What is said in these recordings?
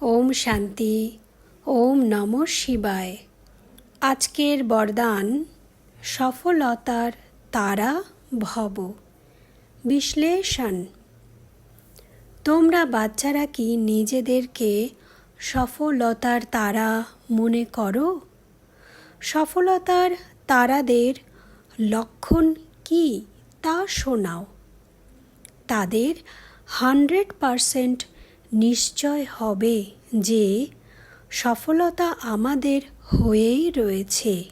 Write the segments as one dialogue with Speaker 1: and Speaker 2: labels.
Speaker 1: ওম শান্তি। ওম নমঃ শিবায়। আজকের বরদান সফলতার তারা ভব। বিশ্লেষণ। তোমরা বাচ্চারা কি নিজেদেরকে সফলতার তারা মনে করো? সফলতার তারাদের লক্ষণ কি তা শোনাও। তাদের 100% নিশ্চয় হবে যে সফলতা আমাদের হয়েই রয়েছে।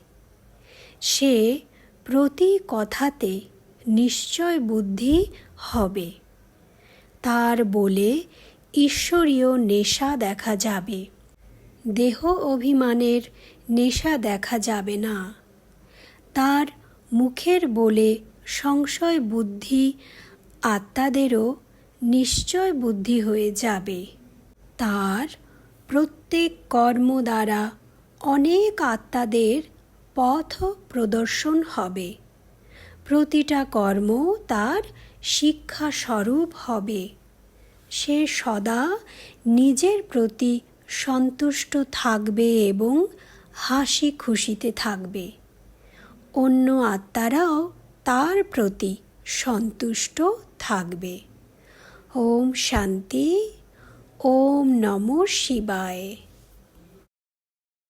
Speaker 1: সে প্রতি কথাতে নিশ্চয় বুদ্ধি হবে। তার বলে ঈশ্বরীয় নেশা দেখা যাবে। দেহ অভিমানের নেশা দেখা যাবে না। তার মুখের বলে সংশয় বুদ্ধি আত্মাদেরও নিশ্চয় বুদ্ধি হয়ে যাবে। তার প্রত্যেক কর্ম দ্বারা অনেক আত্মাদের পথ প্রদর্শন হবে। প্রতিটা কর্ম তার শিক্ষা স্বরূপ হবে। সে সদা নিজের প্রতি সন্তুষ্ট থাকবে এবং হাসি খুশিতে থাকবে। অন্য আত্মারাও তার প্রতি সন্তুষ্ট থাকবে। ওম শান্তি। ওম নমঃ শিবায়।